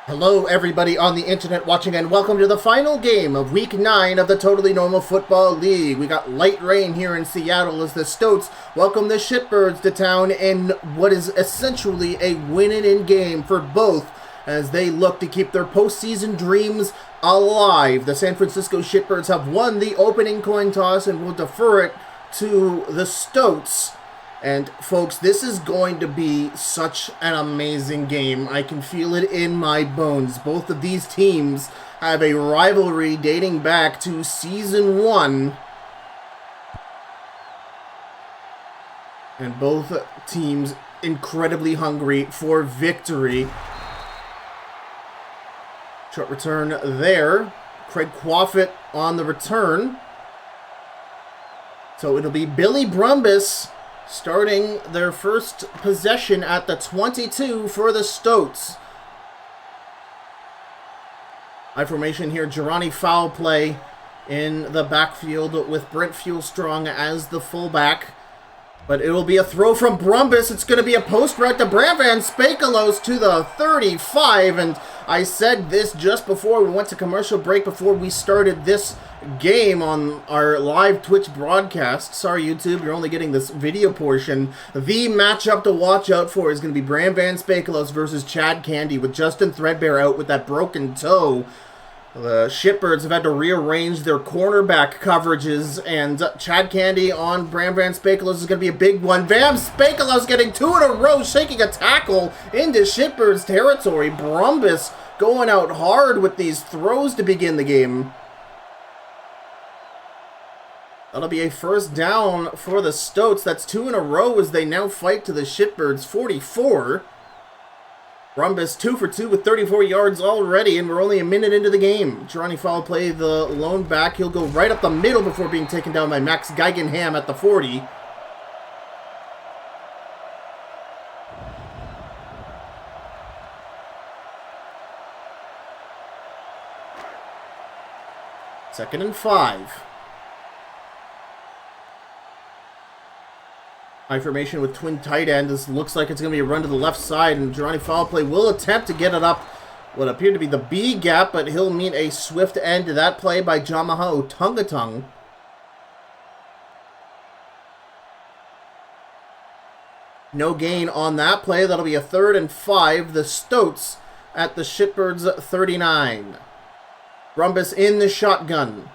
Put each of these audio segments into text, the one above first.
Hello everybody on the internet watching, and welcome to the final game of week 9 of the Totally Normal Football League. We got light rain here in Seattle as the Stoats welcome the Shitbirds to town in what is essentially a win-in game for both as they look to keep their postseason dreams alive. The San Francisco Shitbirds have won the opening coin toss and will defer it to the Stoats. And folks, this is going to be such an amazing game. I can feel it in my bones. Both of these teams have a rivalry dating back to Season 1. And both teams incredibly hungry for victory. Short return there. Craig Quaffit on the return. So it'll be Billy Brumbus starting their first possession at the 22 for the Stoats. High formation here, Girani foul play in the backfield with Brent Fuelstrong as the fullback. But it will be a throw from Brumbus. It's going to be a post route to Bram Van Spakelos to the 35. And I said this just before we went to commercial break, before we started this game on our live Twitch broadcast. Sorry, YouTube, you're only getting this video portion. The matchup to watch out for is going to be Bram Van Spakelos versus Chad Candy, with Justin Threadbare out with that broken toe. The Shitbirds have had to rearrange their cornerback coverages, and Chad Candy on Bram Van Spakelos is going to be a big one. Van Spakelos getting 2 in a row, shaking a tackle into Shitbirds territory. Brumbus going out hard with these throws to begin the game. That'll be a first down for the Stoats. That's 2 in a row as they now fight to the Shitbirds 44. Brumbus 2 for 2 with 34 yards already, and we're only a minute into the game. Girani foul play, the lone back. He'll go right up the middle before being taken down by Max Geigenham at the 40. Second and 5. High formation with twin tight end. This looks like it's going to be a run to the left side, and Girani foul play will attempt to get it up what appeared to be the B gap, but he'll meet a swift end to that play by Jamaha Otungatung. No gain on that play. That'll be a 3rd and 5. The Stoats at the Shitbirds 39. Brumbus in the shotgun.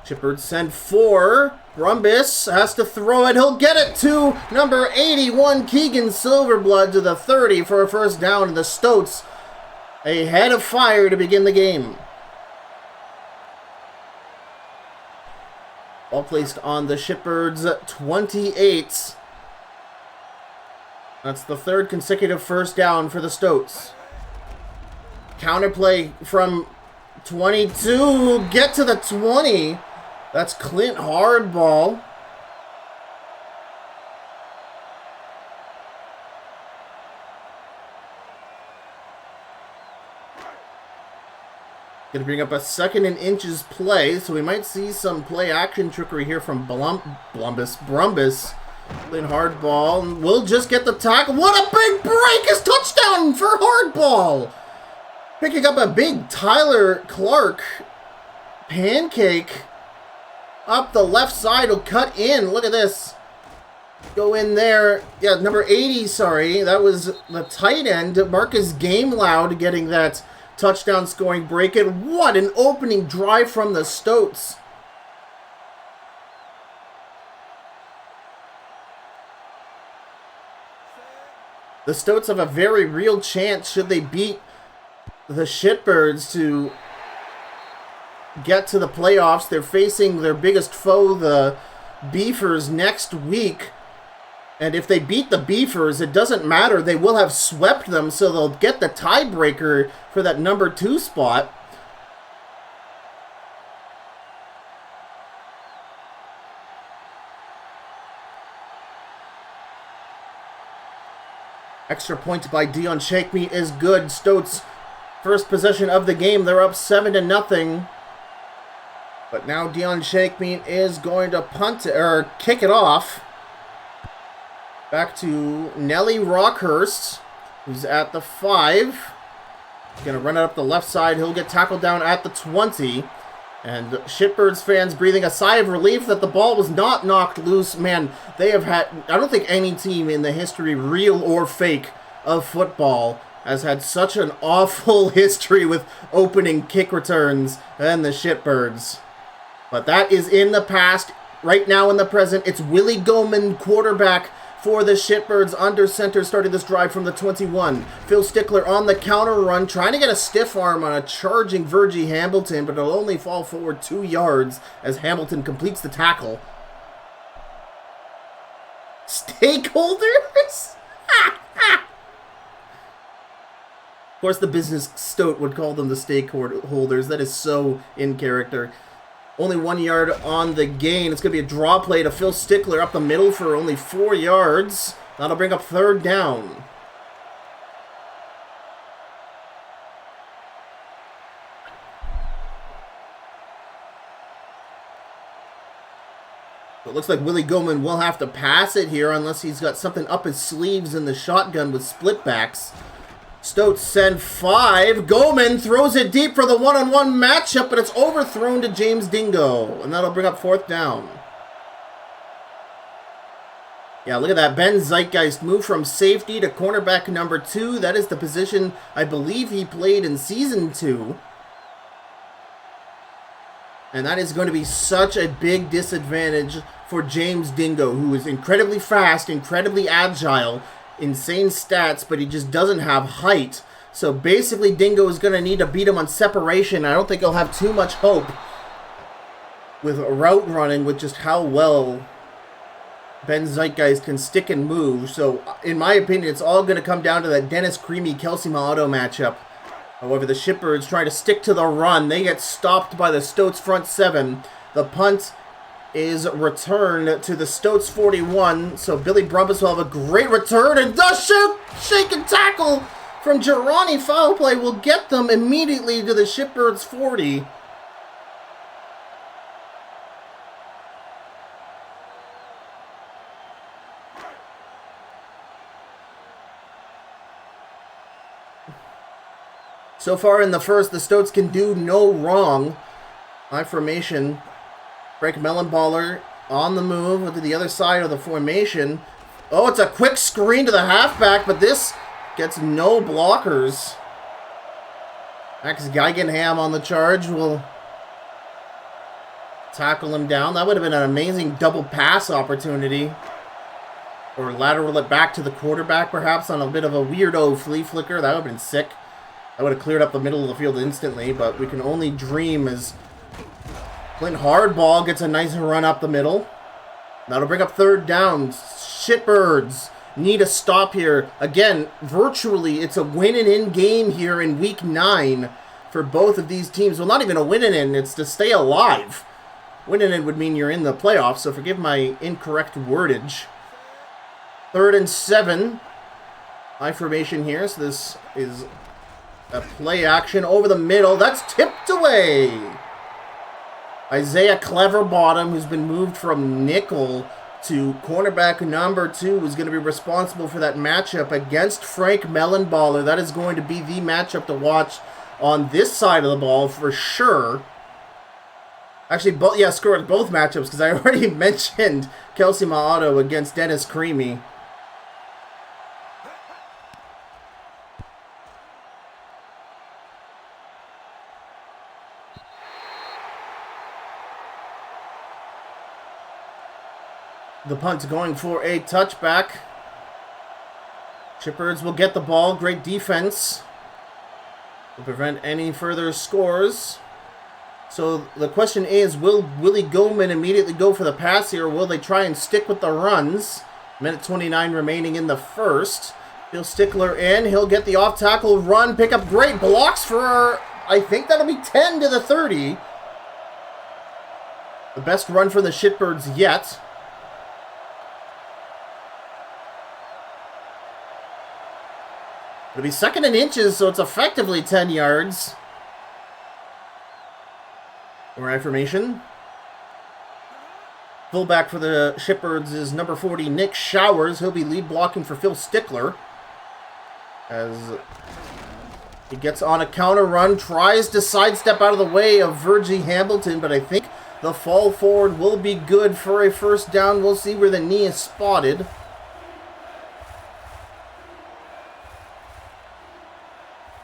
Shitbirds send 4. Brumbus has to throw it. He'll get it to number 81, Keegan Silverblood, to the 30 for a first down. And the Stoats a head of fire to begin the game. Ball placed on the Shitbirds 28. That's the 3rd consecutive first down for the Stoats. Counterplay from 22. Get to the 20. That's Clint Hardball. Going to bring up a 2nd and inches play, so we might see some play action trickery here from Brumbus. Clint Hardball will just get the tackle. What a big break! Is touchdown for Hardball! Picking up a big Tyler Clark pancake. Up the left side, will cut in. Look at this. Go in there. Yeah, number 80, sorry. That was the tight end, Marcus Gameloud, getting that touchdown scoring break. And what an opening drive from the Stoats. The Stoats have a very real chance, should they beat the Shitbirds, to get to the playoffs. They're facing their biggest foe, the Beefers, next week. And if they beat the Beefers, it doesn't matter. They will have swept them, so they'll get the tiebreaker for that number 2 spot. Extra point by Dion Shakeme is good. Stoats first possession of the game. They're up 7-0. But now Dion Shakeme is going to punt kick it off. Back to Nelly Rockhurst. who's at the 5. Gonna run it up the left side. He'll get tackled down at the 20. And Shitbirds fans breathing a sigh of relief that the ball was not knocked loose. Man, they have had... I don't think any team in the history, real or fake, of football has had such an awful history with opening kick returns than the Shitbirds. But that is in the past. Right now in the present, it's Willie Goman, quarterback for the Shitbirds, under center, starting this drive from the 21. Phil Stickler on the counter run, trying to get a stiff arm on a charging Virgie Hamilton, but it'll only fall forward 2 yards as Hamilton completes the tackle. Stakeholders? Of course, the business Stoat would call them the stakeholders. That is so in character. Only 1 yard on the gain. It's going to be a draw play to Phil Stickler up the middle for only 4 yards. That'll bring up 3rd down. So it looks like Willie Goman will have to pass it here unless he's got something up his sleeves in the shotgun with split backs. Stoats send 5. Goman throws it deep for the one-on-one matchup, but it's overthrown to James Dingo. And that'll bring up 4th down. Yeah, look at that. Ben Zeitgeist moved from safety to cornerback number 2. That is the position I believe he played in Season 2. And that is going to be such a big disadvantage for James Dingo, who is incredibly fast, incredibly agile, insane stats, but he just doesn't have height. So basically Dingo is going to need to beat him on separation. I don't think he'll have too much hope with route running with just how well Ben Zeitgeist can stick and move. So in my opinion, it's all going to come down to that Dennis Creamy Kelsey Maato matchup. However, the Shitbirds try to stick to the run. They get stopped by the Stoats front 7. The punt is returned to the Stoats 41. So Billy Brumbus will have a great return, and the shake and tackle from Girani foul play will get them immediately to the Shitbirds 40. So far in the first, the Stoats can do no wrong. High formation. Frank Mellenballer on the move to the other side of the formation. Oh, it's a quick screen to the halfback, but this gets no blockers. Max Geigenham on the charge will tackle him down. That would have been an amazing double pass opportunity. Or lateral it back to the quarterback, perhaps, on a bit of a weirdo flea flicker. That would have been sick. That would have cleared up the middle of the field instantly, but we can only dream as Clint Hardball gets a nice run up the middle. That'll bring up 3rd down. Shitbirds need a stop here. Again, virtually, it's a win-and-in game here in Week 9 for both of these teams. Well, not even a win-and-in. It's to stay alive. Win-and-in would mean you're in the playoffs, so forgive my incorrect wordage. 3rd and 7. High formation here, so this is a play action over the middle. That's tipped away. Isaiah Cleverbottom, who's been moved from nickel to cornerback number 2, is going to be responsible for that matchup against Frank Mellenballer. That is going to be the matchup to watch on this side of the ball for sure. Actually, screw it, both matchups, because I already mentioned Kelsey Maato against Dennis Creamy. The punt's going for a touchback. Shitbirds will get the ball. Great defense to prevent any further scores. So the question is, will Willie Goman immediately go for the pass here, or will they try and stick with the runs? Minute 29 remaining in the first. Phil Stickler in. He'll get the off-tackle run. Pick up great blocks for, I think that'll be 10 to the 30. The best run for the Shitbirds yet. It'll be 2nd and inches, so it's effectively 10 yards. More information. Fullback for the Shitbirds is number 40, Nick Showers. He'll be lead blocking for Phil Stickler. As he gets on a counter run, tries to sidestep out of the way of Virgie Hamilton, but I think the fall forward will be good for a first down. We'll see where the knee is spotted.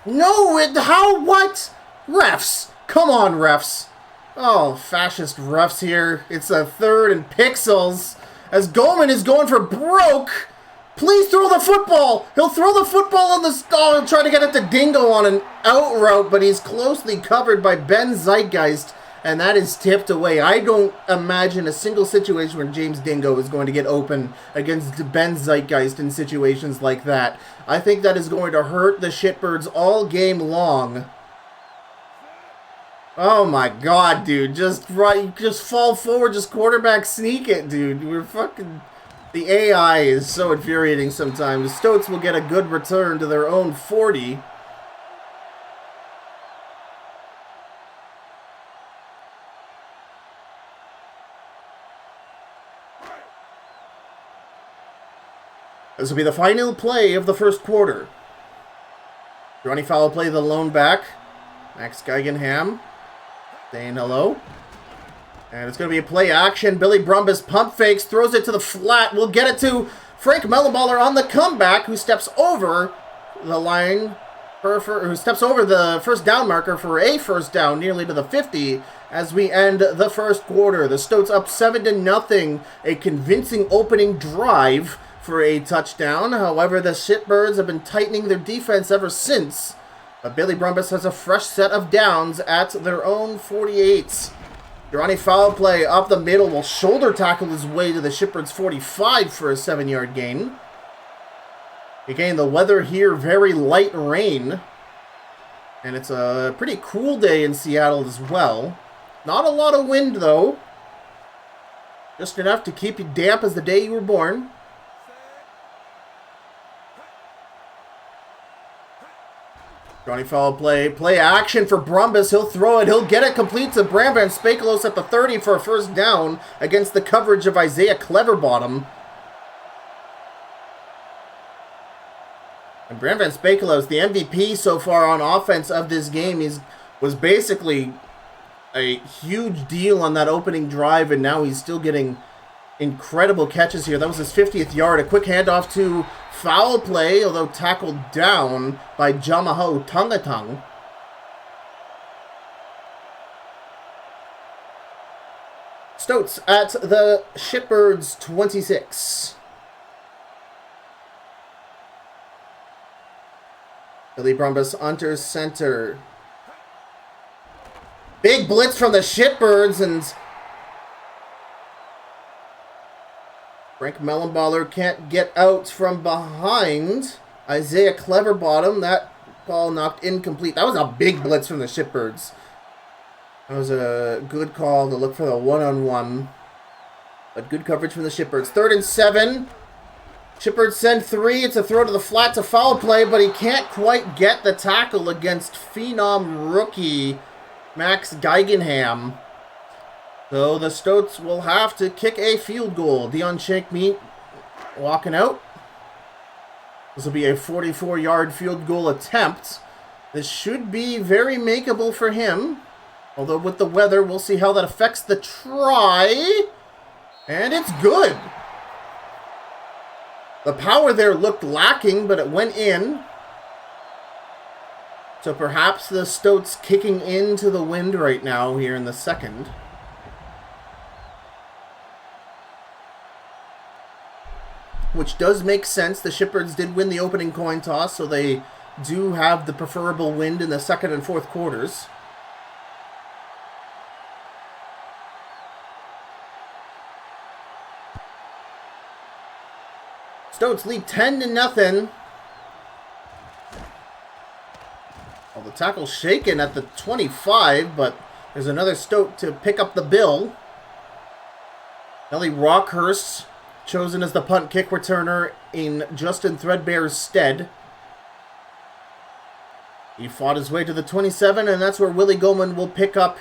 No, what? Refs! Come on, refs. Oh, fascist refs here. It's a 3rd and pixels. As Goldman is going for broke. Please throw the football. He'll throw the football on the stall and try to get it to Dingo on an out route, but he's closely covered by Ben Zeitgeist, and that is tipped away. I don't imagine a single situation where James Dingo is going to get open against Ben Zeitgeist in situations like that. I think that is going to hurt the Shitbirds all game long. Oh my god, dude. Just fall forward, just quarterback sneak it, dude. We're fucking... The AI is so infuriating sometimes. Stoats will get a good return to their own 40. This will be the final play of the first quarter. Johnny Fowl play the lone back. Max Geigenham saying hello. And it's going to be a play action. Billy Brumbus pump fakes, throws it to the flat. We'll get it to Frank Mellenballer on the comeback, who steps over the line, who steps over the first down marker for a first down nearly to the 50 as we end the first quarter. The Stoats up 7-0, a convincing opening drive for a touchdown. However, the Shitbirds have been tightening their defense ever since. But Billy Brumbus has a fresh set of downs at their own 48. Johnny Foul play up the middle will shoulder tackle his way to the Shitbirds 45 for a 7-yard gain. Again, the weather here, very light rain. And it's a pretty cool day in Seattle as well. Not a lot of wind, though. Just enough to keep you damp as the day you were born. Johnny Fowl play action for Brumbus. He'll throw it. He'll get it complete to Bram Van Spakelos at the 30 for a first down against the coverage of Isaiah Cleverbottom. And Bram Van Spakelos, the MVP so far on offense of this game, was basically a huge deal on that opening drive, and now he's still getting incredible catches here. That was his 50th yard. A quick handoff to foul play, although tackled down by Jamaho Tungatang. Stoats at the Shitbirds 26. Billy Brumbus under center. Big blitz from the Shitbirds, and Frank Mellenballer can't get out from behind Isaiah Cleverbottom. That ball knocked incomplete. That was a big blitz from the Shitbirds. That was a good call to look for the one-on-one. But good coverage from the Shitbirds. 3rd and 7. Shitbirds send 3. It's a throw to the flat to foul play, but he can't quite get the tackle against phenom rookie Max Geigenham. So the Stoats will have to kick a field goal. Dion Shankmeet walking out. This will be a 44-yard field goal attempt. This should be very makeable for him. Although with the weather, we'll see how that affects the try. And it's good. The power there looked lacking, but it went in. So perhaps the Stoats kicking into the wind right now here in the second. Which does make sense. The Shitbirds did win the opening coin toss, so they do have the preferable wind in the second and fourth quarters. Stoats lead 10-0. Well, the tackle's shaken at the 25, but there's another Stoat to pick up the bill. Ellie Rockhurst chosen as the punt kick returner in Justin Threadbare's stead. He fought his way to the 27, and that's where Willie Goldman will pick up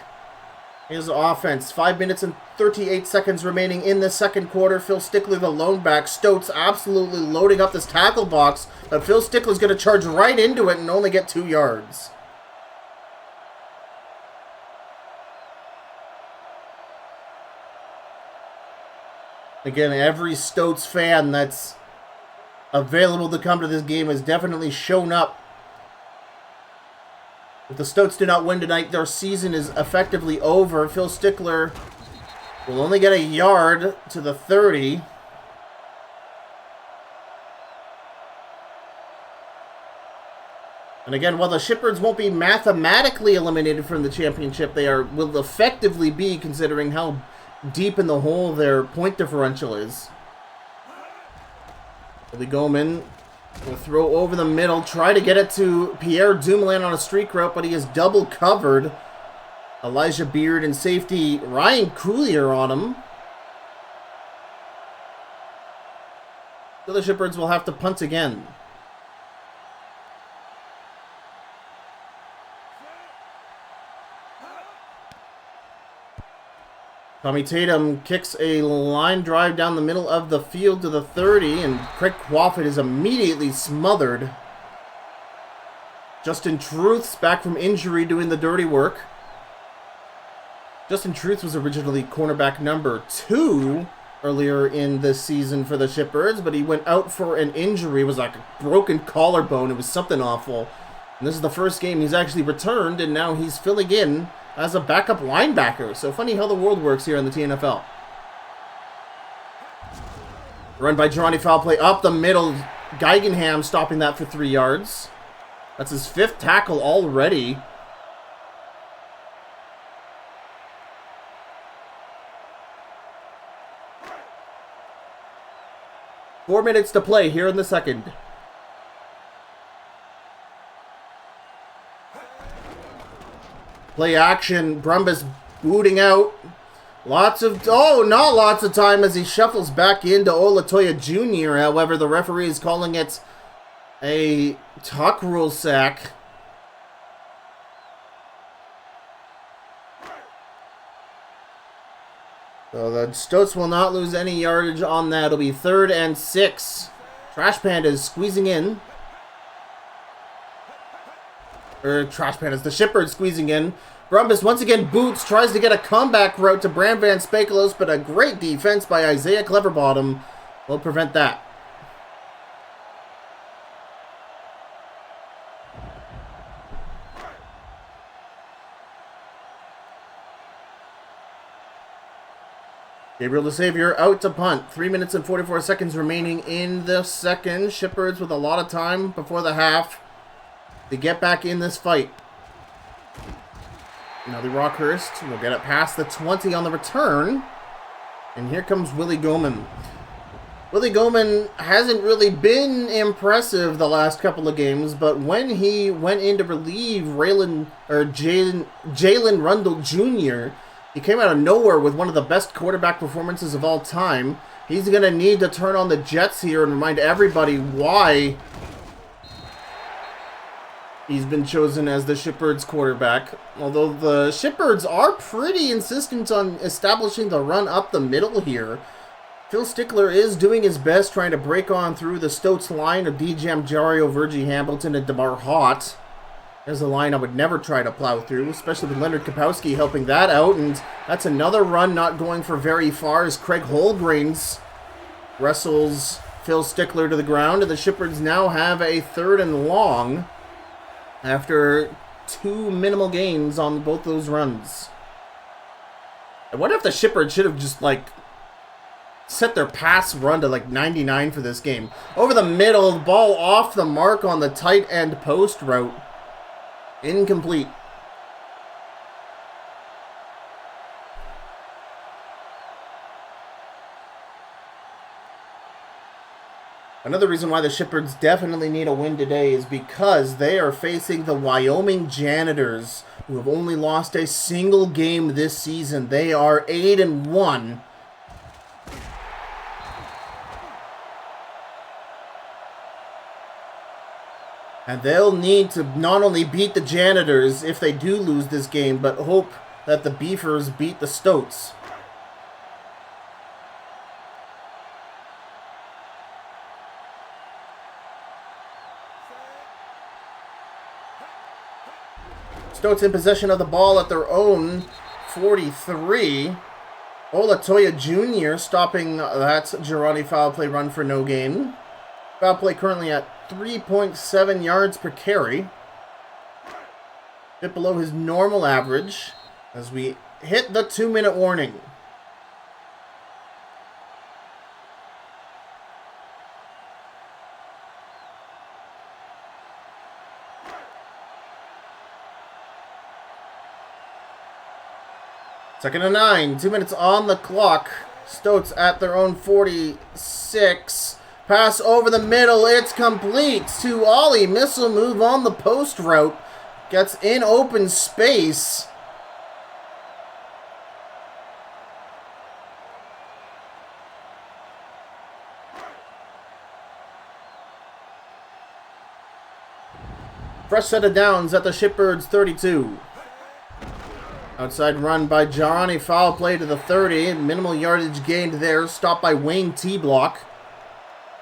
his offense. 5 minutes and 38 seconds remaining in the second quarter. Phil Stickler, the lone back. Stoats absolutely loading up this tackle box, but Phil Stickler's going to charge right into it and only get 2 yards. Again, every Stoats fan that's available to come to this game has definitely shown up. If the Stoats do not win tonight, their season is effectively over. Phil Stickler will only get a yard to the 30. And again, while the Shitbirds won't be mathematically eliminated from the championship, they will effectively be, considering how deep in the hole their point differential is. Willie Goman will throw over the middle, try to get it to Pierre Dumoulin on a streak route, but he is double covered. Elijah Beard and safety Ryan Coulier on him. So the Shitbirds will have to punt again. Tommy Tatum kicks a line drive down the middle of the field to the 30, and Craig Quafford is immediately smothered. Justin Truth's back from injury doing the dirty work. Justin Truth was originally cornerback number 2 earlier in this season for the Shitbirds, but he went out for an injury. It was like a broken collarbone. It was something awful. And this is the first game he's actually returned, and now he's filling in as a backup linebacker. So funny how the world works here in the TNFL. Run by Johnny, foul play up the middle. Geigenham stopping that for 3 yards. That's his 5th tackle already. Four minutes to play here in the second. Play action. Brumbus booting out. Not lots of time as he shuffles back into Olatoya Jr. However, the referee is calling it a tuck rule sack. So the Stoats will not lose any yardage on that. It'll be 3rd and 6. Trash Panda is squeezing in. Trash Pandas, the Shitbirds squeezing in. Brumbus once again boots, tries to get a comeback route to Bram Van Spakelos, but a great defense by Isaiah Cleverbottom will prevent that. Gabriel DeSavior out to punt. 3 minutes and 44 seconds remaining in the second. Shitbirds with a lot of time before the half to get back in this fight. Now the Rockhurst will get it past the 20 on the return. And here comes Willie Goman. Willie Goman hasn't really been impressive the last couple of games, but when he went in to relieve Jalen Rundle Jr., he came out of nowhere with one of the best quarterback performances of all time. He's going to need to turn on the Jets here and remind everybody why he's been chosen as the Shitbirds quarterback. Although the Shitbirds are pretty insistent on establishing the run up the middle here. Phil Stickler is doing his best trying to break on through the Stoats line of DJ Jario, Virgie Hamilton, and DeMar Hott. There's a line I would never try to plow through, especially with Leonard Kapowski helping that out. And that's another run not going for very far as Craig Holgrains wrestles Phil Stickler to the ground. And the Shitbirds now have a 3rd and long after 2 minimal gains on both those runs. I wonder if the Shitbirds should have just, set their pass run to, 99 for this game. Over the middle, the ball off the mark on the tight end post route. Incomplete. Another reason why the Shitbirds definitely need a win today is because they are facing the Wyoming Janitors, who have only lost a single game this season. They are 8-1. And they'll need to not only beat the Janitors if they do lose this game, but hope that the Beefers beat the Stoats. Stoats in possession of the ball at their own 43. Olatoya Jr. stopping that Girardi foul play run for no gain. Foul play currently at 3.7 yards per carry. Bit below his normal average as we hit the 2-minute warning. Second and 9, 2 minutes on the clock. Stoats at their own 46. Pass over the middle, it's complete to Ollie. Missile move on the post route. Gets in open space. Fresh set of downs at the Shitbirds 32. Outside run by Johnny, foul play to the 30. Minimal yardage gained there. Stopped by Wayne T-Block.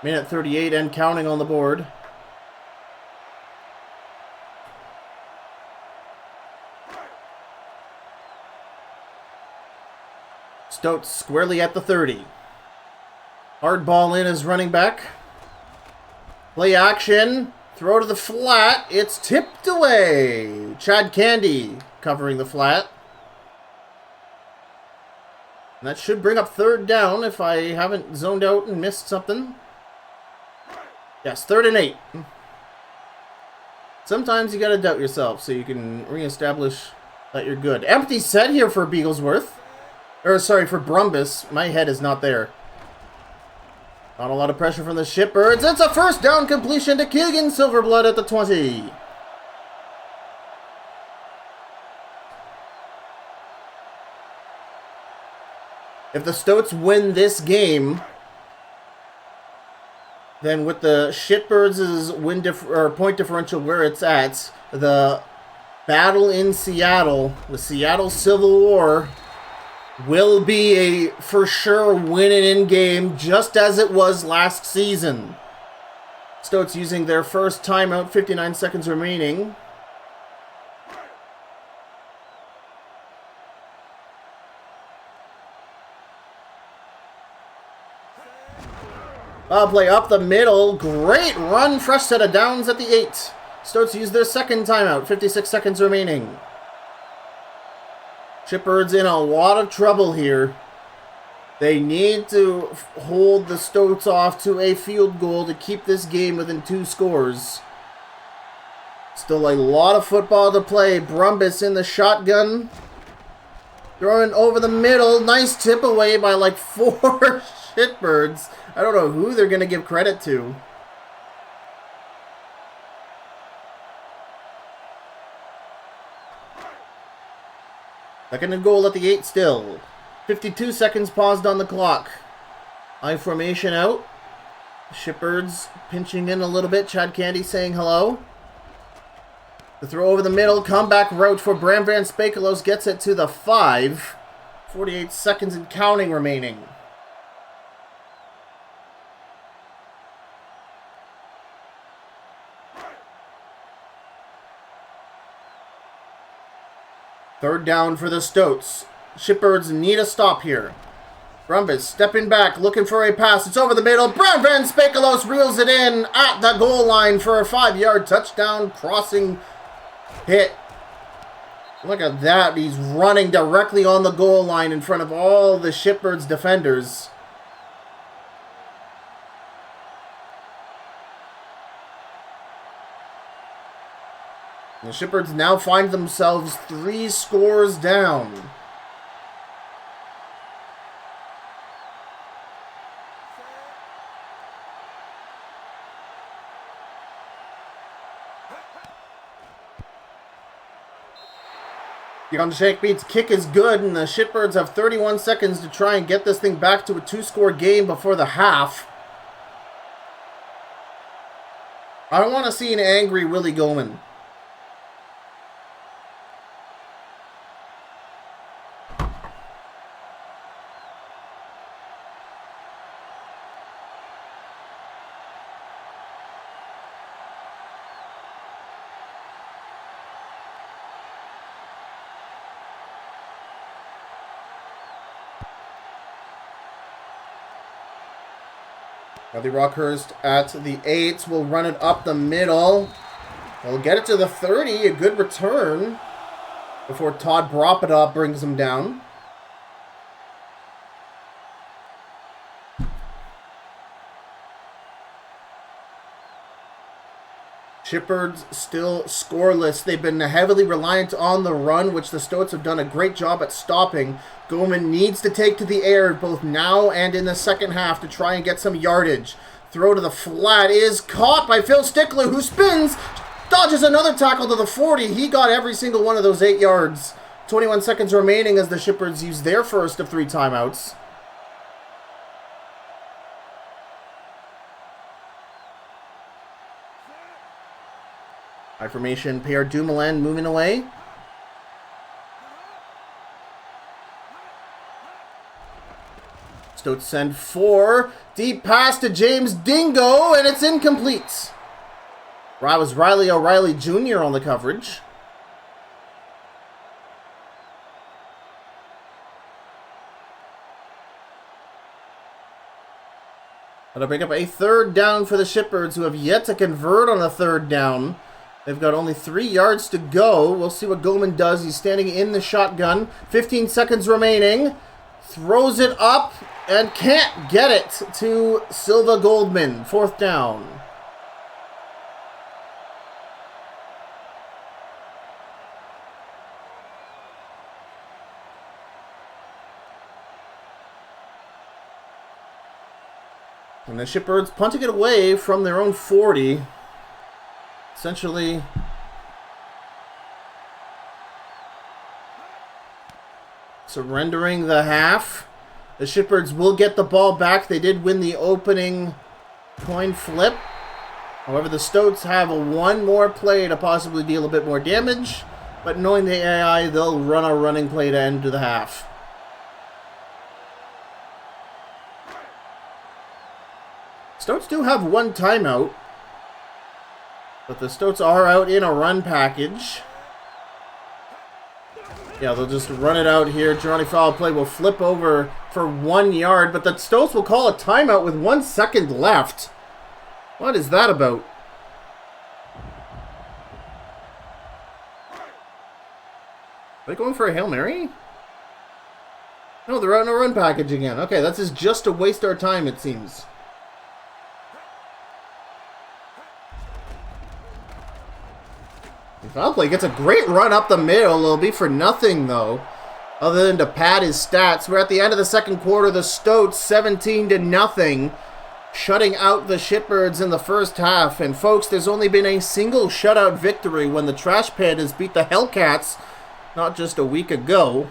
Minute 38 and counting on the board. Stoats squarely at the 30. Hard ball in as running back. Play action. Throw to the flat. It's tipped away. Chad Candy covering the flat. And that should bring up third down if I haven't zoned out and missed something. Yes, 3rd and 8. Sometimes you gotta doubt yourself so you can reestablish that you're good. Empty set here for Beaglesworth. Or, sorry, for Brumbus. My head is not there. Not a lot of pressure from the Shitbirds. It's a first down completion to Keegan Silverblood at the 20. If the Stoats win this game, then with the Shitbirds' point differential where it's at, the battle in Seattle, the Seattle Civil War, will be a for sure win and in game, just as it was last season. Stoats using their first timeout, 59 seconds remaining. Play up the middle. Great run. Fresh set of downs at the 8. Stoats use their second timeout. 56 seconds remaining. Shitbirds in a lot of trouble here. They need to hold the Stoats off to a field goal to keep this game within 2 scores. Still a lot of football to play. Brumbus in the shotgun. Throwing over the middle. Nice tip away by like 4 Shitbirds. I don't know who they're going to give credit to. Second and goal at the 8 still. 52 seconds paused on the clock. I formation out. Shitbirds pinching in a little bit. Chad Candy saying hello. The throw over the middle. Comeback route for Bram Van Spakelos gets it to the 5. 48 seconds and counting remaining. Third down for the Stoats. Shitbirds need a stop here. Brumbus stepping back, looking for a pass. It's over the middle. Bram Van Spakelos reels it in at the goal line for a 5-yard touchdown crossing hit. Look at that. He's running directly on the goal line in front of all the Shitbirds defenders. The Shitbirds now find themselves 3 scores down. Beyond Shake Beat's kick is good, and the Shitbirds have 31 seconds to try and get this thing back to a 2-score game before the half. I don't want to see an angry Willie Goman. Now the Rockhurst at the 8 will run it up the middle. They'll get it to the 30. A good return before Todd Bropida brings him down. Shitbirds still scoreless. They've been heavily reliant on the run, which the Stoats have done a great job at stopping. Goldman needs to take to the air both now and in the second half to try and get some yardage. Throw to the flat is caught by Phil Stickler, who spins, dodges another tackle to the 40. He got every single one of those 8 yards. 21 seconds remaining as the Shitbirds use their first of 3 timeouts. High formation, Pierre Dumoulin moving away. Stoats send 4. Deep pass to James Dingo, and it's incomplete. That was Riley O'Reilly Jr. on the coverage. That'll bring up a 3rd down for the Shitbirds, who have yet to convert on a 3rd down. They've got only 3 yards to go. We'll see what Goldman does. He's standing in the shotgun. 15 seconds remaining. Throws it up and can't get it to Silva Goldman. 4th down. And the Shitbirds punting it away from their own 40. Essentially surrendering the half. The Shitbirds will get the ball back. They did win the opening coin flip. However, the Stoats have one more play to possibly deal a bit more damage. But knowing the AI, they'll run a running play to end the half. Stoats do have 1 timeout. But the Stoats are out in a run package. Yeah, they'll just run it out here. Girardi foul play will flip over for 1 yard, but the Stoats will call a timeout with 1 second left. What is that about? Are they going for a Hail Mary? No, they're out in a run package again. Okay, that's just to waste our time, it seems. Foul play gets a great run up the middle. It'll be for nothing, though, other than to pad his stats. We're at the end of the second quarter. The Stoats 17-0, shutting out the Shitbirds in the first half. And folks, there's only been a single shutout victory when the Trash Pandas beat the Hellcats not just a week ago.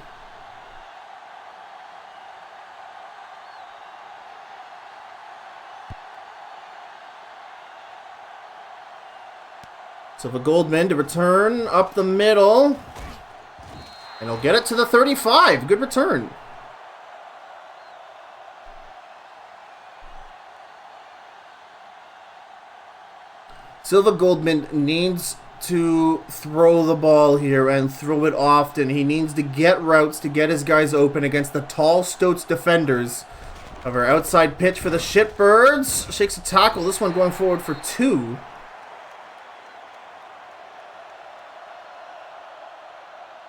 So for Goldman to return up the middle. And he'll get it to the 35. Good return. Silva Goldman needs to throw the ball here and throw it often. He needs to get routes to get his guys open against the tall Stoats defenders. Of our outside pitch for the Shitbirds. Shakes a tackle. This one going forward for 2.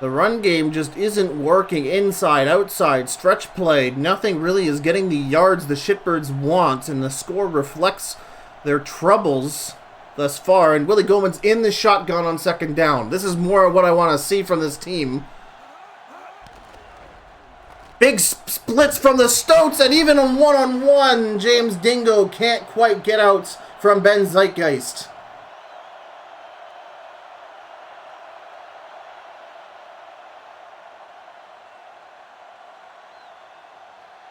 The run game just isn't working. Inside, outside, stretch play. Nothing really is getting the yards the Shitbirds want, and the score reflects their troubles thus far. And Willie Goldman's in the shotgun on 2nd down. This is more of what I want to see from this team. Big splits from the Stoats, and even on one-on-one, James Dingo can't quite get out from Ben Zeitgeist.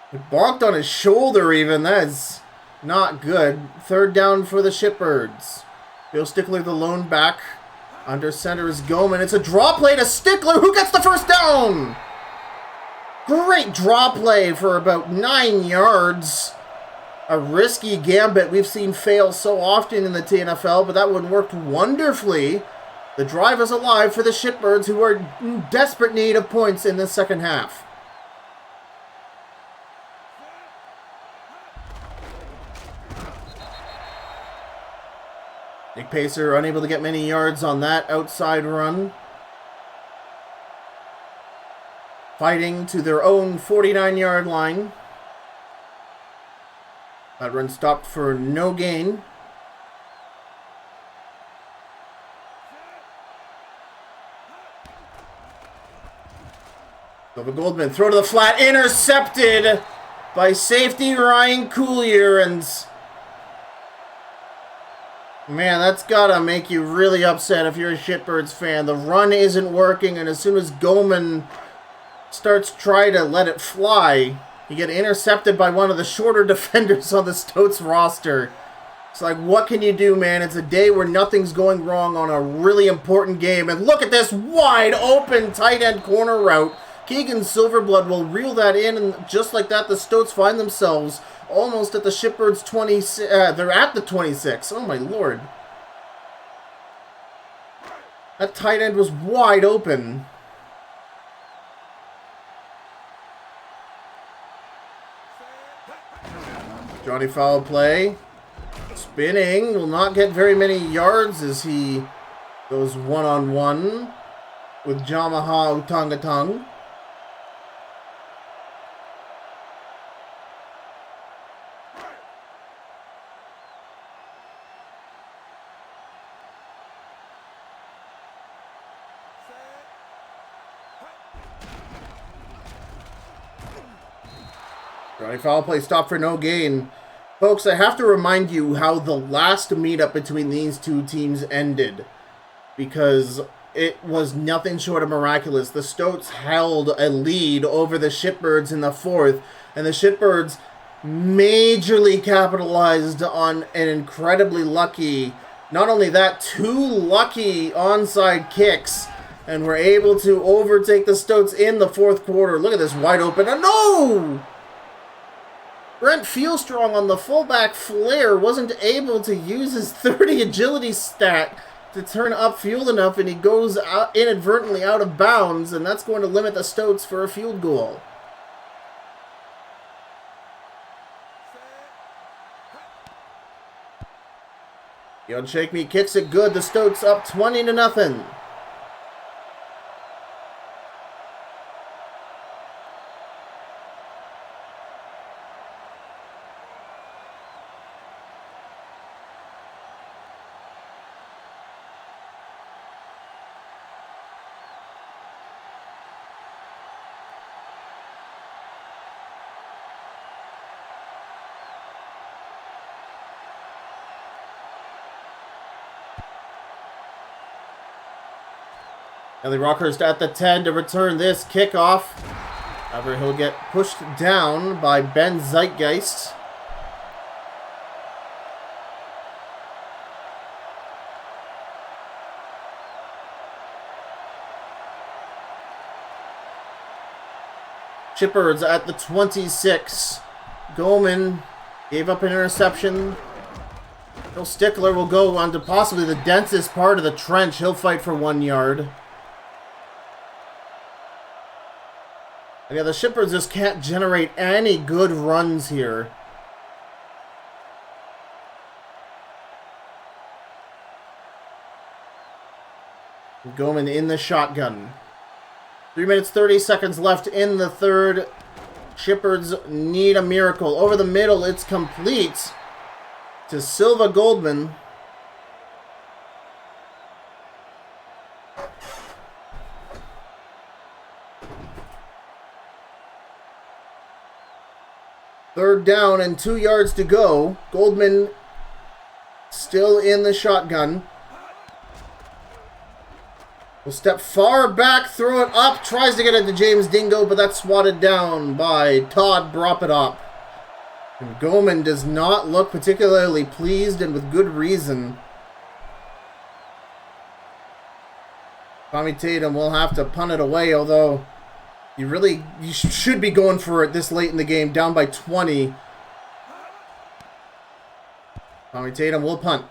He bonked on his shoulder even. That is not good. 3rd down for the Shitbirds. Bill Stickler, the lone back. Under center is Goldman. It's a draw play to Stickler, who gets the 1st down. Great draw play for about 9 yards. A risky gambit we've seen fail so often in the TNFL, but that one worked wonderfully. The drive is alive for the Shitbirds, who are in desperate need of points in the second half. Nick Pacer unable to get many yards on that outside run. Fighting to their own 49-yard line. That run stopped for no gain. Silva Goldman, throw to the flat, intercepted by safety Ryan Coulier, and man, that's gotta make you really upset if you're a Shitbirds fan. The run isn't working, and as soon as Goldman starts trying to let it fly, you get intercepted by one of the shorter defenders on the Stoats roster. It's like, what can you do, man? It's a day where nothing's going wrong on a really important game, and look at this wide open tight end corner route. Keegan Silverblood will reel that in, and just like that, the Stoats find themselves almost at the Shitbirds 26. They're at the 26. Oh, my Lord. That tight end was wide open. Johnny foul play. Spinning. Will not get very many yards as he goes one-on-one with Jamaha Utangatang. Johnny foul play stopped for no gain. Folks, I have to remind you how the last meetup between these two teams ended, because it was nothing short of miraculous. The Stoats held a lead over the Shitbirds in the fourth, and the Shitbirds majorly capitalized on an incredibly lucky, not only that, 2 lucky onside kicks, and were able to overtake the Stoats in the fourth quarter. Look at this wide open. Oh, no! Brent Fieldstrong on the fullback flare wasn't able to use his 30 agility stat to turn upfield enough, and he goes out inadvertently out of bounds, and that's going to limit the Stoats for a field goal. Yon Shake Me kicks it good. The Stoats up 20-0. Ellie Rockhurst at the 10 to return this kickoff. However, he'll get pushed down by Ben Zeitgeist. Shitbirds at the 26. Goldman gave up an interception. Bill Stickler will go on to possibly the densest part of the trench. He'll fight for 1 yard. And yeah, the Shitbirds just can't generate any good runs here. Goldman in the shotgun. 3 minutes, 30 seconds left in the third. Shitbirds need a miracle. Over the middle, it's complete to Silva Goldman. Third down and 2 yards to go. Goldman still in the shotgun. Will step far back, throw it up, tries to get it to James Dingo, but that's swatted down by Todd Bropidop. And Goldman does not look particularly pleased, and with good reason. Tommy Tatum will have to punt it away, although you should be going for it this late in the game, down by 20. Tommy Tatum will punt.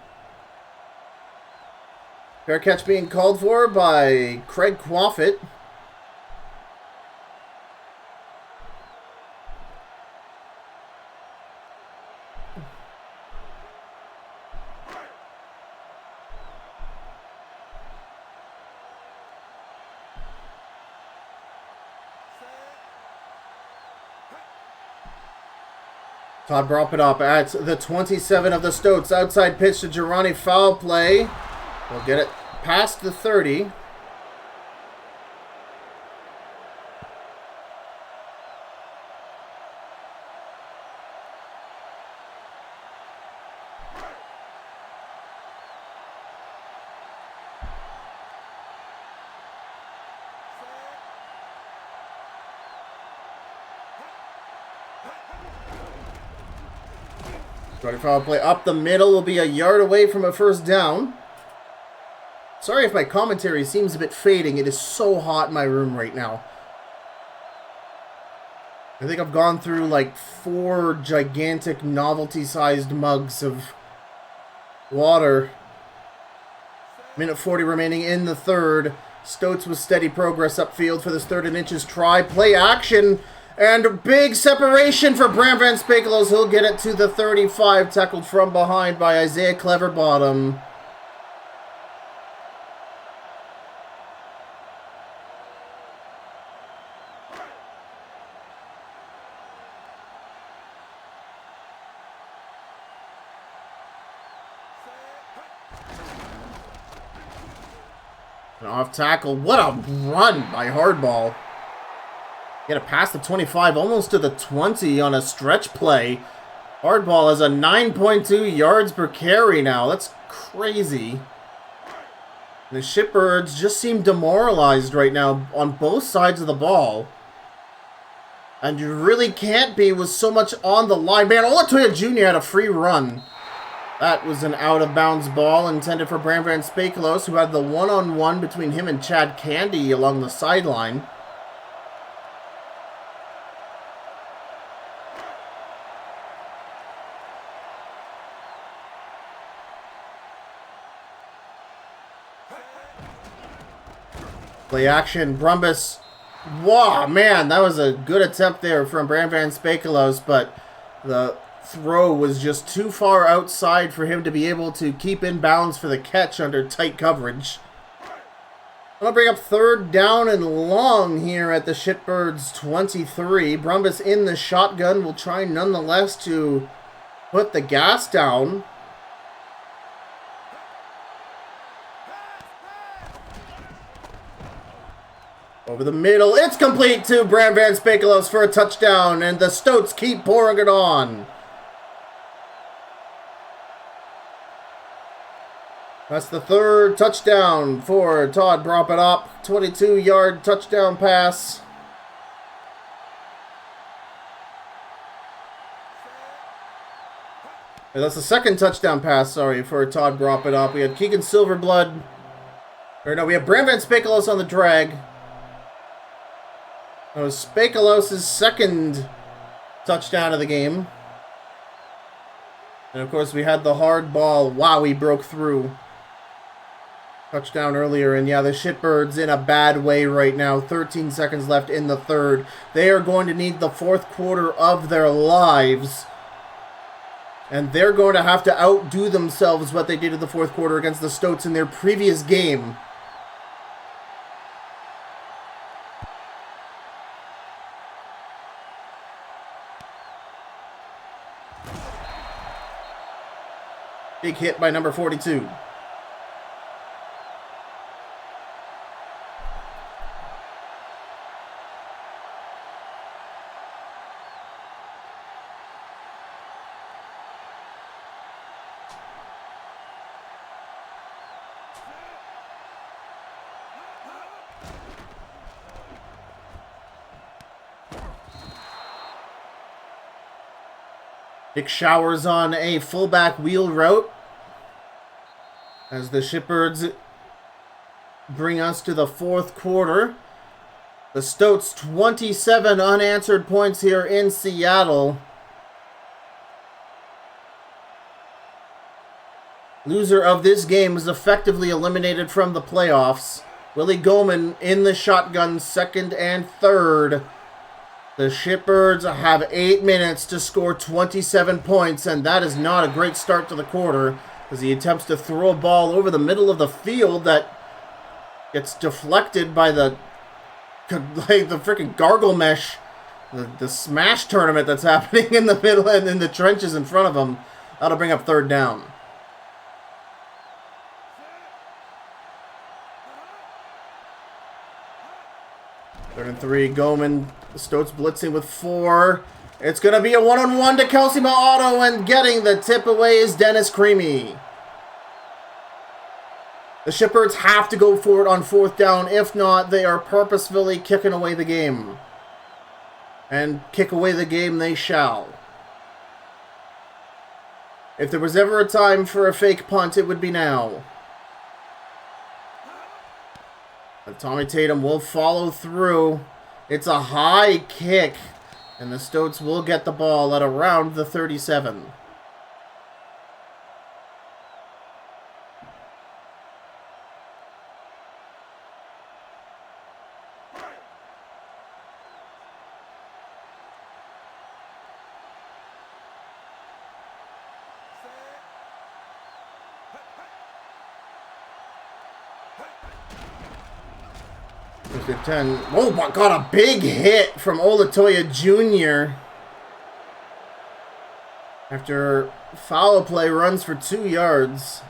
Fair catch being called for by Craig Quaffett. Todd drop it up at the 27 of the Stoats. Outside pitch to Girani, foul play. We'll get it past the 30. Foul play up the middle, will be a yard away from a first down. Sorry if my commentary seems a bit fading. It is so hot in my room right now. I think I've gone through like 4 gigantic novelty-sized mugs of water. Minute 40 remaining in the third. Stoats with steady progress upfield for this 3rd and inches try. Play action. And big separation for Bram Van Spekelos. He'll get it to the 35, tackled from behind by Isaiah Cleverbottom. An off tackle. What a run by Hardball. Get it past the 25, almost to the 20 on a stretch play. Hardball has a 9.2 yards per carry now. That's crazy. The Shitbirds just seem demoralized right now on both sides of the ball. And you really can't be with so much on the line. Man, Olatoya Jr. had a free run. That was an out-of-bounds ball intended for Bram Van Spekelos, who had the one-on-one between him and Chad Candy along the sideline. Play action, Brumbus. Wow, man, that was a good attempt there from Bram Van Spekelos, but the throw was just too far outside for him to be able to keep in bounds for the catch under tight coverage. I'm going to bring up 3rd down and long here at the Shitbirds 23. Brumbus in the shotgun will try nonetheless to put the gas down. Over the middle, it's complete to Bram Van Spekelos for a touchdown, and the Stoats keep pouring it on. That's the 3rd touchdown for Todd drop it up. 22-yard touchdown pass. And that's the 2nd touchdown pass, sorry, for Todd drop it up. We had Keegan Silverblood. Or no, we have Bram Van Spekelos on the drag. That was Spekelos' 2nd touchdown of the game. And of course we had the hard ball. Wow, he broke through. Touchdown earlier. And yeah, the Shitbirds in a bad way right now. 13 seconds left in the 3rd. They are going to need the 4th quarter of their lives. And they're going to have to outdo themselves what they did in the 4th quarter against the Stoats in their previous game. Big hit by number 42. Big showers on a fullback wheel route as the Shitbirds bring us to the 4th quarter. The Stoats 27 unanswered points here in Seattle. Loser of this game is effectively eliminated from the playoffs. Willie Goldman in the shotgun, 2nd and 3rd. The Shitbirds have 8 minutes to score 27 points, and that is not a great start to the quarter as he attempts to throw a ball over the middle of the field that gets deflected by the freaking gargle mesh the smash tournament that's happening in the middle and in the trenches in front of them. That'll bring up third down. Third and 3, Goman. Stoats blitzing with 4. It's going to be a one-on-one to Kelsey Ma'auto, and getting the tip away is Dennis Creamy. The Shitbirds have to go for it on fourth down. If not, they are purposefully kicking away the game. And kick away the game they shall. If there was ever a time for a fake punt, it would be now. But Tommy Tatum will follow through. It's a high kick. And the Stoats will get the ball at around the 37. First 10. Oh my god, a big hit from Olatoya Jr. After foul play runs for 2 yards.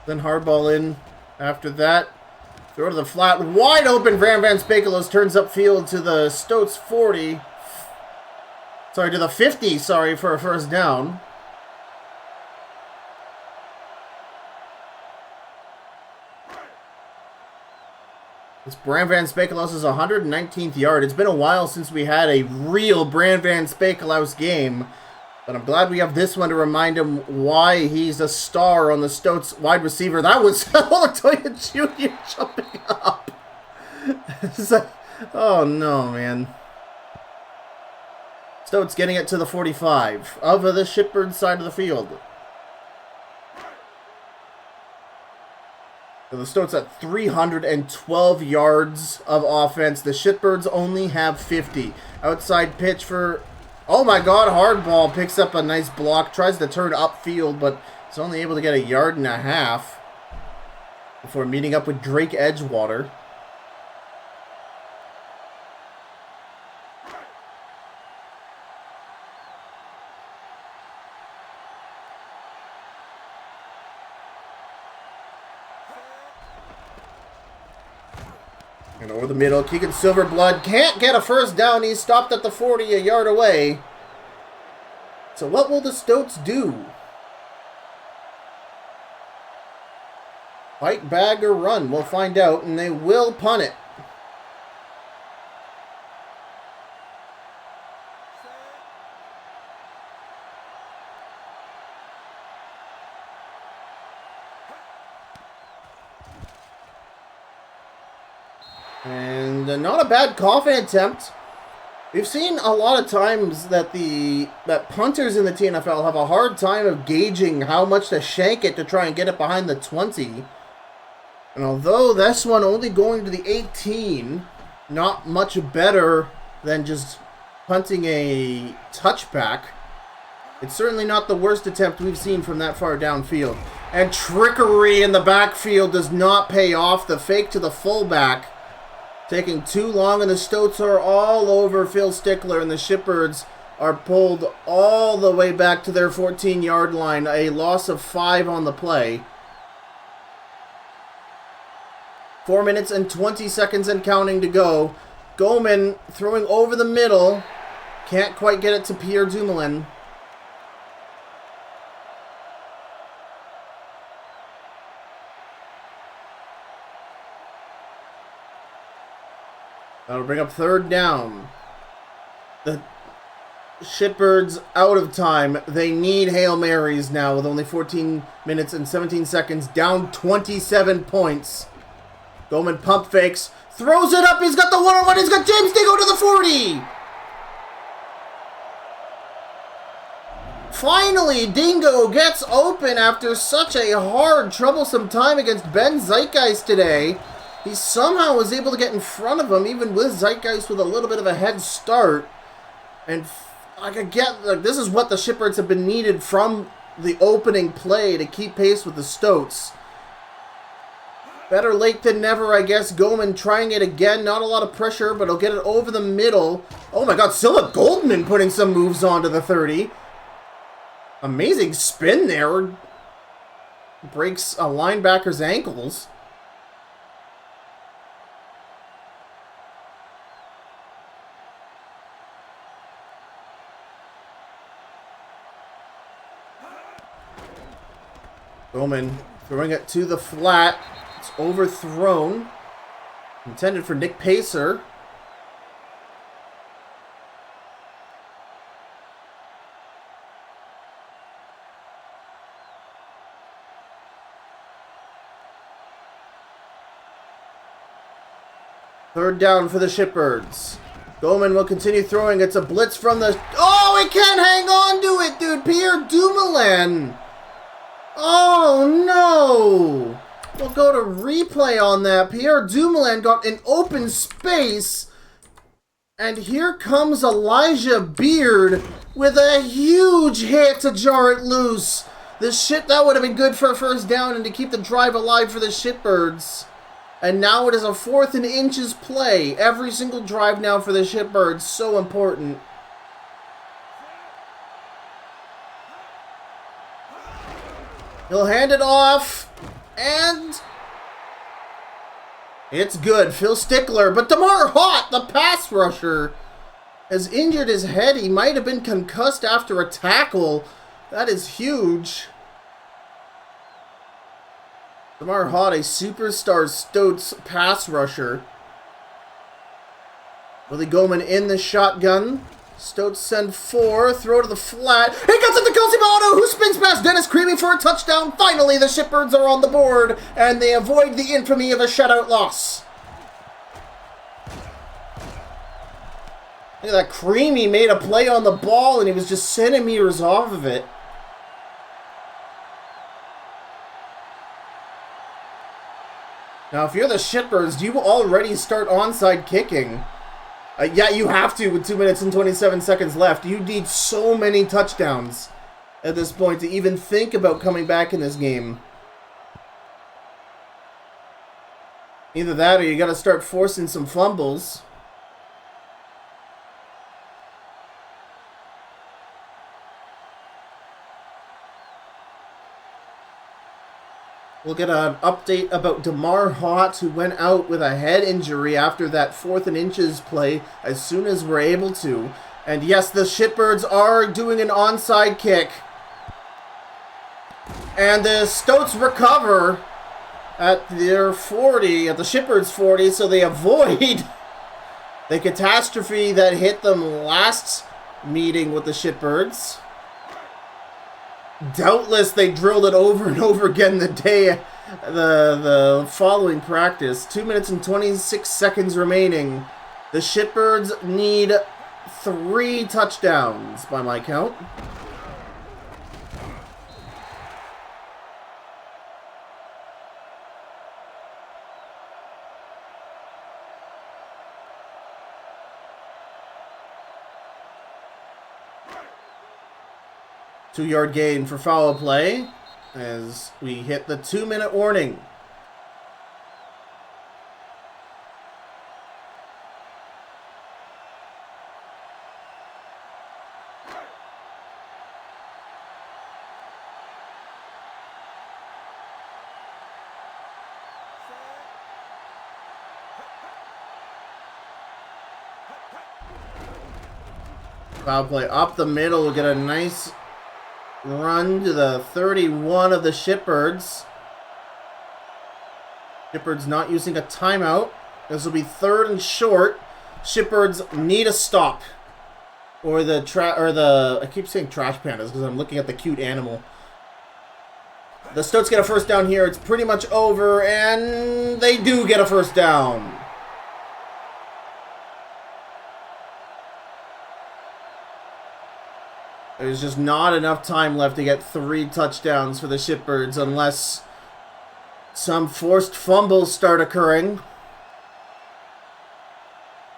Then hardball in after that. Throw to the flat. Wide open. Van Spakelos turns upfield to the Stoats 40. Sorry, to the 50, sorry, for a first down. This Bram Van Spakelos' 119th yard. It's been a while since we had a real Bram Van Spakelos game. But I'm glad we have this one to remind him why he's a star on the Stoats wide receiver. That was Olatoya Jr. jumping up. Oh, no, man. Stoats getting it to the 45 of the Shitbirds side of the field. So the Stoats at 312 yards of offense. The Shitbirds only have 50. Outside pitch for... Oh my god, hardball. Picks up a nice block. Tries to turn upfield, but is only able to get 1.5 yards before meeting up with Drake Edgewater. And over the middle, Keegan Silverblood can't get a first down. He's stopped at the 40, 1 yard away. So what will the Stoats do? Fight, bag, or run? We'll find out, and they will punt it. And not a bad coffin attempt. We've seen a lot of times that punters in the TNFL have a hard time of gauging how much to shank it to try and get it behind the 20. And although this one only going to the 18, not much better than just punting a touchback, it's certainly not the worst attempt we've seen from that far downfield. And trickery in the backfield does not pay off. The fake to the fullback taking too long, and the Stoats are all over Phil Stickler, and the Shitbirds are pulled all the way back to their 14-yard line. A loss of 5 on the play. 4 minutes and 20 seconds and counting to go. Goman throwing over the middle. Can't quite get it to Pierre Dumoulin. That'll bring up third down. The Shitbirds out of time. They need Hail Marys now with only 14 minutes and 17 seconds. Down 27 points. Goman pump fakes. Throws it up. He's got the one-on-one. He's got James Dingo to the 40. Finally, Dingo gets open after such a hard, troublesome time against Ben Zeitgeist today. He somehow was able to get in front of him, even with Zeitgeist with a little bit of a head start. And I could get, like, this is what the Shitbirds have been needed from the opening play to keep pace with the Stoats. Better late than never, I guess. Goldman trying it again. Not a lot of pressure, but he'll get it over the middle. Oh my god, Scylla Goldman putting some moves onto the 30. Amazing spin there. Breaks a linebacker's ankles. Bowman throwing it to the flat. It's overthrown. Intended for Nick Pacer. Third down for the Shitbirds. Bowman will continue throwing. It's a blitz from the... Oh, he can't hang on to it, dude. Pierre Dumoulin. Oh, no. We'll go to replay on that. Pierre Dumoulin got an open space. And here comes Elijah Beard with a huge hit to jar it loose. That would have been good for a first down and to keep the drive alive for the Shitbirds. And now it is a 4th and inches play. Every single drive now for the Shitbirds. So important. He'll hand it off. And it's good. Phil Stickler. But Damar Hott, the pass rusher, has injured his head. He might have been concussed after a tackle. That is huge. Damar Hott, a superstar Stoats pass rusher. Willie Goldman in the shotgun. Stoats send 4. Throw to the flat. He cuts it to Kelsey Milano, who spins past Dennis Creamy for a touchdown. Finally, the Shitbirds are on the board, and they avoid the infamy of a shutout loss. Look at that. Creamy made a play on the ball, and he was just centimeters off of it. Now, if you're the Shitbirds, do you already start onside kicking? Yeah, you have to with 2 minutes and 27 seconds left. You need so many touchdowns at this point to even think about coming back in this game. Either that or you got to start forcing some fumbles. We'll get an update about Damar Hott, who went out with a head injury after that 4th and inches play as soon as we're able to. And yes, the Shitbirds are doing an onside kick. And the Stoats recover at their 40, at the Shitbirds 40, so they avoid the catastrophe that hit them last meeting with the Shitbirds. Doubtless they drilled it over and over again the following practice. 2 minutes and 26 seconds remaining. The Shitbirds need 3 touchdowns by my count. Two-yard gain for foul play as we hit the 2-minute warning. Foul play up the middle. We'll get a nice run to the 31 of the Shitbirds. Shitbirds not using a timeout. This will be 3rd and short. Shitbirds need a stop. Or I keep saying trash pandas because I'm looking at the cute animal. The Stoats get a first down here. It's pretty much over, and they do get a first down. There's just not enough time left to get 3 touchdowns for the Shitbirds unless some forced fumbles start occurring.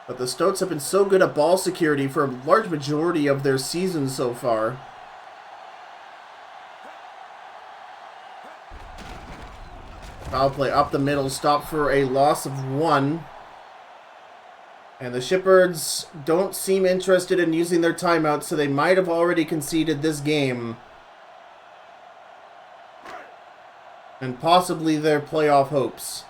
But the Stoats have been so good at ball security for a large majority of their season so far. Foul play up the middle, stop for a loss of 1. And the Shitbirds don't seem interested in using their timeout, so they might have already conceded this game. And possibly their playoff hopes.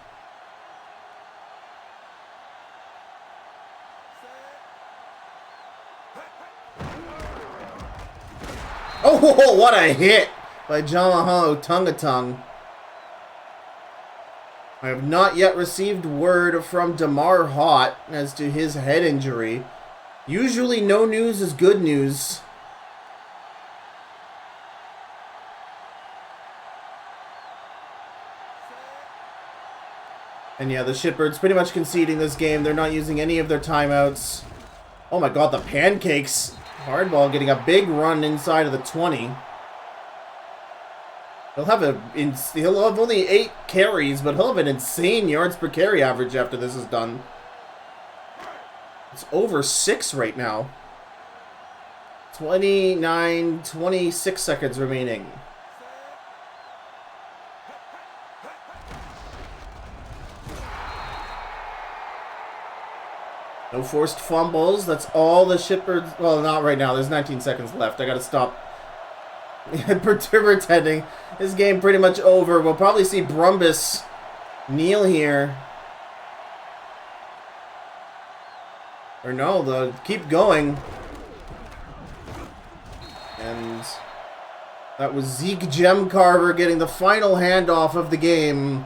Oh, what a hit by Jamahalo Tungatung. I have not yet received word from Damar Hott as to his head injury. Usually no news is good news. And yeah, the Shitbirds pretty much conceding this game. They're not using any of their timeouts. Oh my god, the Pancakes. Hardball getting a big run inside of the 20. He'll have only 8 carries, but he'll have an insane yards per carry average after this is done. It's over 6 right now. 26 seconds remaining. No forced fumbles. That's all the Shitbirds. Well, not right now. There's 19 seconds left. I gotta stop pretending. This game pretty much over. We'll probably see Brumbus kneel here. Or no, they'll keep going. And that was Zeke Gemcarver getting the final handoff of the game.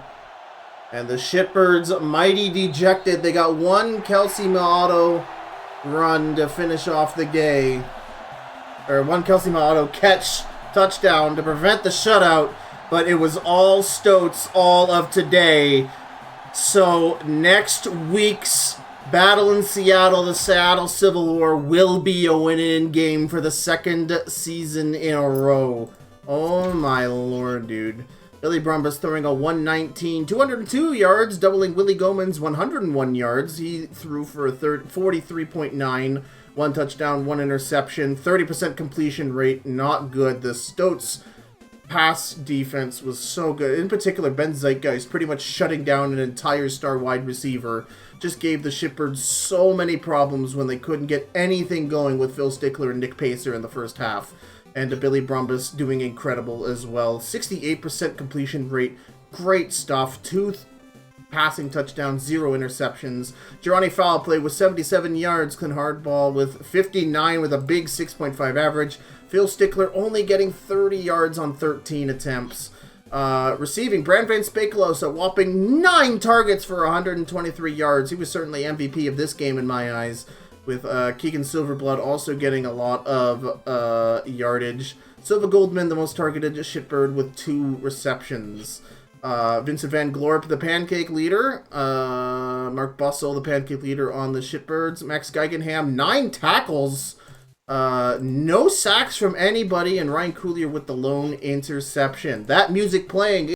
And the Shitbirds mighty dejected. They got one Kelsey Maato run to finish off the day. Or one Kelsey Maato catch, touchdown to prevent the shutout. But it was all Stoats all of today. So next week's battle in Seattle, the Seattle Civil War, will be a win-in game for the 2nd season in a row. Oh my lord, dude. Billy Brumbus throwing a 119, 202 yards, doubling Willie Goman's 101 yards. He threw for a 43.9, 1 touchdown, 1 interception, 30% completion rate, not good. The Stoats pass defense was so good. In particular, Ben Zeitgeist pretty much shutting down an entire star wide receiver. Just gave the Shitbirds so many problems when they couldn't get anything going with Phil Stickler and Nick Pacer in the first half. And Billy Brumbus doing incredible as well. 68% completion rate. Great stuff. 2 passing touchdowns, 0 interceptions. Girani foul play with 77 yards. Clint Hardball with 59 with a big 6.5 average. Phil Stickler only getting 30 yards on 13 attempts. Receiving, Brand Van Spakelos a whopping 9 targets for 123 yards. He was certainly MVP of this game in my eyes. With Keegan Silverblood also getting a lot of yardage. Silva Goldman, the most targeted Shitbird, with 2 receptions. Vincent Van Glorp, the pancake leader. Mark Bussell, the pancake leader on the Shitbirds. Max Geigenham, 9 tackles. No sacks from anybody. And Ryan Coulier with the lone interception. That music playing